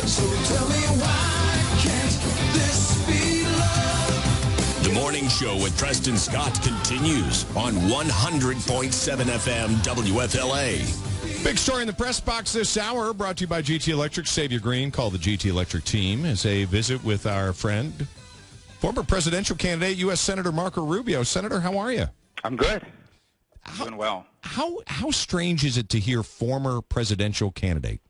So tell me why can't this be love? The morning show with Preston Scott continues on 100.7 FM WFLA. Big story in the press box this hour, brought to you by GT Electric. Save your green. Call the GT Electric team as a visit with our friend, former presidential candidate, U.S. Senator Marco Rubio. Senator, how are you? I'm good. Doing well. How strange is it to hear former presidential candidate?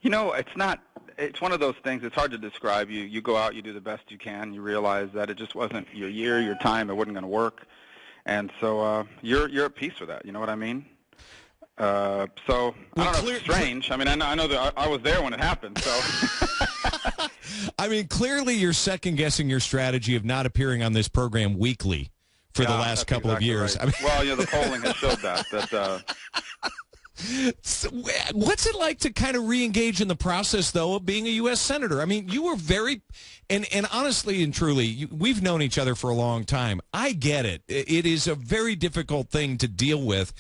You know, it's one of those things. It's hard to describe. You go out, you do the best you can. You realize that it just wasn't your year, your time. It wasn't going to work. And so you're at peace with that. You know what I mean? So I don't know if it's strange. I mean, I know that I was there when it happened. So I mean, clearly you're second-guessing your strategy of not appearing on this program weekly for the last couple of years. Right. I mean, well, the polling has showed that. So what's it like to kind of re-engage in the process, though, of being a U.S. Senator? I mean, you were very, and honestly and truly, we've known each other for a long time. I get it. It is a very difficult thing to deal with.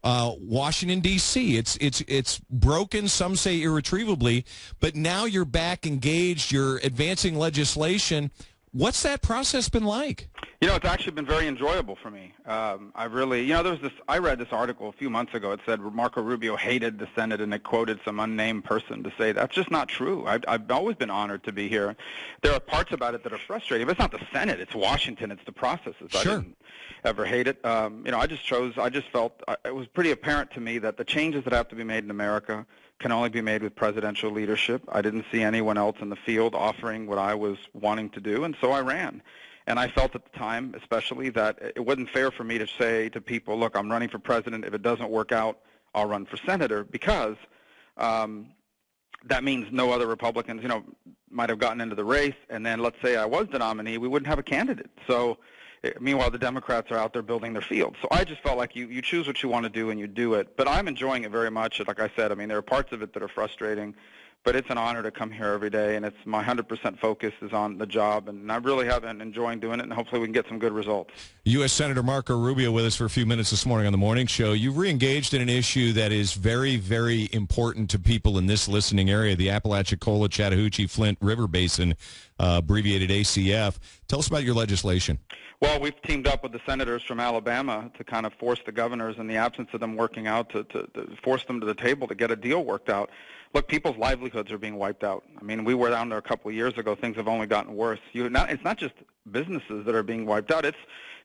Washington, D.C., it's broken, some say irretrievably, but now you're back engaged, you're advancing legislation. What's that process been like? It's actually been very enjoyable for me. I really, I read this article a few months ago. It said Marco Rubio hated the Senate, and it quoted some unnamed person to say that's just not true. I've always been honored to be here. There are parts about it that are frustrating, but it's not the Senate. It's Washington. It's the processes. Sure. I didn't ever hate it. I just felt it was pretty apparent to me that the changes that have to be made in America can only be made with presidential leadership. I didn't see anyone else in the field offering what I was wanting to do, and so I ran. And I felt at the time, especially, that it wasn't fair for me to say to people, look, I'm running for president. If it doesn't work out, I'll run for senator, because that means no other Republicans, might have gotten into the race, and then let's say I was the nominee, we wouldn't have a candidate. So meanwhile, the Democrats are out there building their field. So I just felt like you choose what you want to do and you do it. But I'm enjoying it very much. Like I said, I mean, there are parts of it that are frustrating, but it's an honor to come here every day, and it's my 100% focus is on the job, and I really have been enjoying doing it, and hopefully we can get some good results. U.S. Senator Marco Rubio with us for a few minutes this morning on the morning show. You've re-engaged in an issue that is very, very important to people in this listening area, the Apalachicola, Chattahoochee, Flint River Basin, abbreviated ACF. Tell us about your legislation. Well, we've teamed up with the senators from Alabama to kind of force the governors, in the absence of them working out, to force them to the table to get a deal worked out. Look, people's livelihoods are being wiped out. I mean, we were down there a couple of years ago. Things have only gotten worse. It's not just businesses that are being wiped out. It's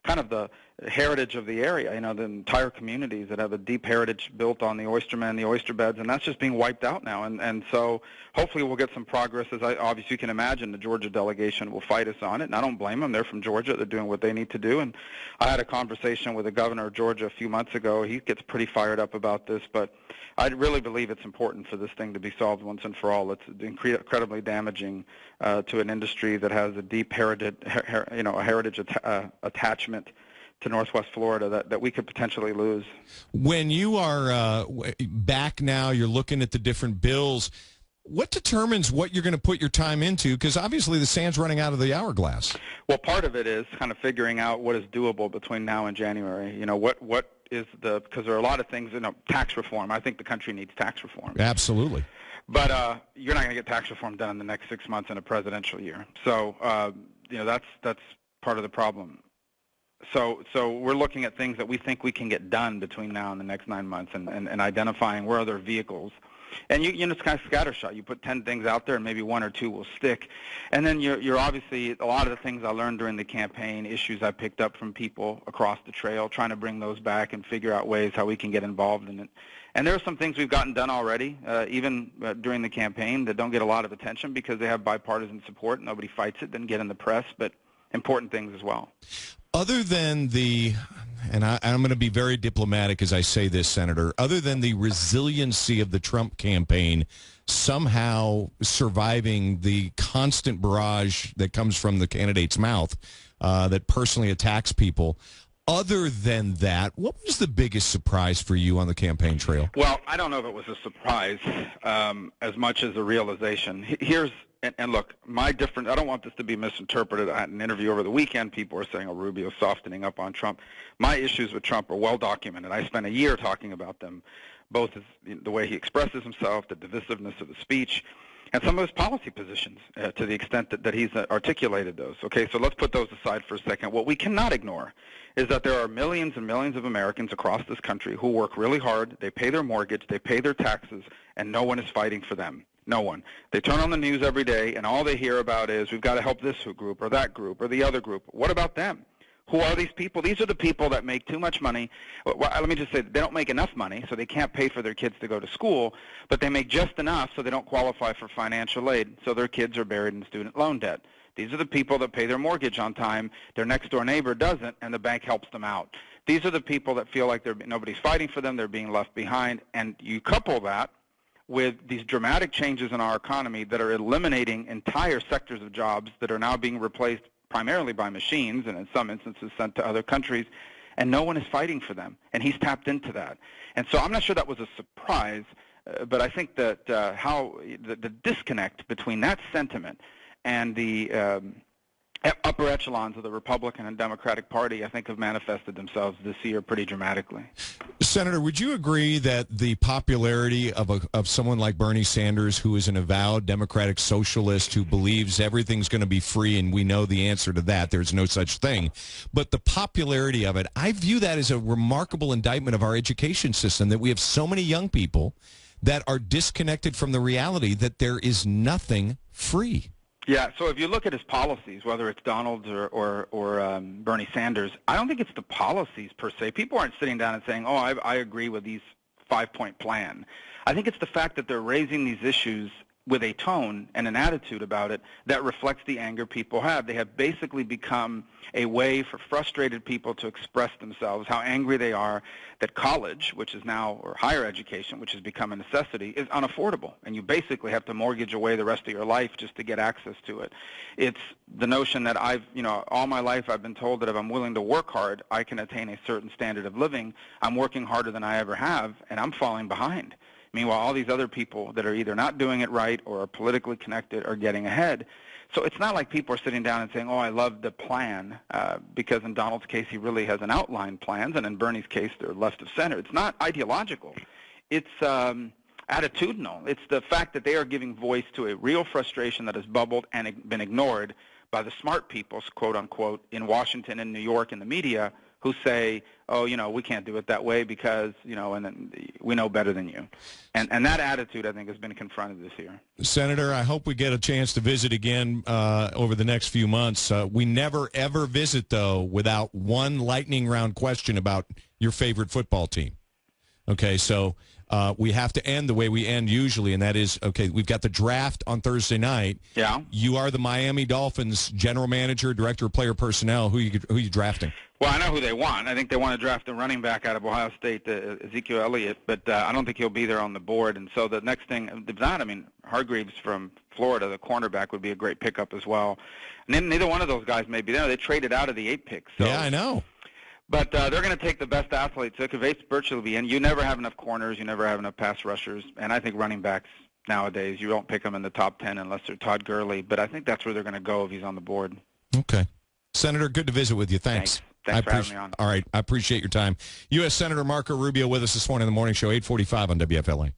kind of the heritage of the area, the entire communities that have a deep heritage built on the oystermen, the oyster beds, and that's just being wiped out now. And so hopefully we'll get some progress. As obviously you can imagine, the Georgia delegation will fight us on it, and I don't blame them. They're from Georgia. They're doing what they need to do. And I had a conversation with the governor of Georgia a few months ago. He gets pretty fired up about this, but I really believe it's important for this thing to be solved once and for all. It's incredibly damaging to an industry that has a deep heritage attachment to Northwest Florida that we could potentially lose. When you are back now, you're looking at the different bills. What determines what you're going to put your time into? Because obviously the sand's running out of the hourglass. Well, part of it is kind of figuring out what is doable between now and January. What is because there are a lot of things, tax reform. I think the country needs tax reform. Absolutely. But you're not going to get tax reform done in the next 6 months in a presidential year. So, that's part of the problem. So we're looking at things that we think we can get done between now and the next 9 months, and identifying where other vehicles. And it's kind of scattershot. You put 10 things out there, and maybe one or two will stick. And then you're obviously, a lot of the things I learned during the campaign, issues I picked up from people across the trail, trying to bring those back and figure out ways how we can get involved in it. And there are some things we've gotten done already, even during the campaign, that don't get a lot of attention because they have bipartisan support. Nobody fights it, didn't get in the press, but important things as well. Other than and I'm going to be very diplomatic as I say this, Senator, other than the resiliency of the Trump campaign somehow surviving the constant barrage that comes from the candidate's mouth that personally attacks people, other than that, what was the biggest surprise for you on the campaign trail? Well, I don't know if it was a surprise as much as a realization. And look, I don't want this to be misinterpreted. I had an interview over the weekend. People were saying, Rubio's softening up on Trump. My issues with Trump are well documented. I spent a year talking about them, both as the way he expresses himself, the divisiveness of the speech. and some of his policy positions to the extent that he's articulated those. Okay, so let's put those aside for a second. What we cannot ignore is that there are millions and millions of Americans across this country who work really hard, they pay their mortgage, they pay their taxes, and no one is fighting for them. No one. They turn on the news every day, and all they hear about is we've got to help this group or that group or the other group. What about them? Who are these people? These are the people that make too much money. Well, let me just say, they don't make enough money, so they can't pay for their kids to go to school, but they make just enough so they don't qualify for financial aid, so their kids are buried in student loan debt. These are the people that pay their mortgage on time. Their next-door neighbor doesn't, and the bank helps them out. These are the people that feel like nobody's fighting for them, they're being left behind, and you couple that with these dramatic changes in our economy that are eliminating entire sectors of jobs that are now being replaced primarily by machines and in some instances sent to other countries, and no one is fighting for them. And he's tapped into that. And so I'm not sure that was a surprise, but I think that how the disconnect between that sentiment and the upper echelons of the Republican and Democratic Party, I think, have manifested themselves this year pretty dramatically. Senator, would you agree that the popularity of someone like Bernie Sanders, who is an avowed Democratic socialist who believes everything's going to be free, and we know the answer to that, there's no such thing, but the popularity of it, I view that as a remarkable indictment of our education system, that we have so many young people that are disconnected from the reality that there is nothing free. Yeah, so if you look at his policies, whether it's Donald's or Bernie Sanders, I don't think it's the policies per se. People aren't sitting down and saying, oh, I agree with these 5-point plan. I think it's the fact that they're raising these issues with a tone and an attitude about it that reflects the anger people have. They have basically become a way for frustrated people to express themselves, how angry they are that college, which is now, or higher education, which has become a necessity, is unaffordable. And you basically have to mortgage away the rest of your life just to get access to it. It's the notion that all my life I've been told that if I'm willing to work hard, I can attain a certain standard of living. I'm working harder than I ever have, and I'm falling behind. Meanwhile, all these other people that are either not doing it right or are politically connected are getting ahead. So it's not like people are sitting down and saying, oh, I love the plan, because in Donald's case, he really has an outlined plans, and in Bernie's case, they're left of center. It's not ideological. It's attitudinal. It's the fact that they are giving voice to a real frustration that has bubbled and been ignored by the smart people, quote unquote, in Washington and New York in the media, who say, oh, we can't do it that way because, and then we know better than you. And that attitude, I think, has been confronted this year. Senator, I hope we get a chance to visit again over the next few months. We never, ever visit, though, without one lightning round question about your favorite football team. Okay, so we have to end the way we end usually, and that is, okay, we've got the draft on Thursday night. Yeah. You are the Miami Dolphins general manager, director of player personnel. Who you drafting? Well, I know who they want. I think they want to draft a running back out of Ohio State, Ezekiel Elliott, but I don't think he'll be there on the board. And so the next thing, if not, Hargreaves from Florida, the cornerback, would be a great pickup as well. And neither one of those guys may be there. They traded out of the 8 picks. So. Yeah, I know. But they're going to take the best athletes. So Kavate's virtually will be in. You never have enough corners. You never have enough pass rushers. And I think running backs nowadays, you don't pick them in the top 10 unless they're Todd Gurley. But I think that's where they're going to go if he's on the board. Okay. Senator, good to visit with you. Thanks. Thanks for having me on. All right. I appreciate your time. U.S. Senator Marco Rubio with us this morning in the morning show, 8:45 on WFLA.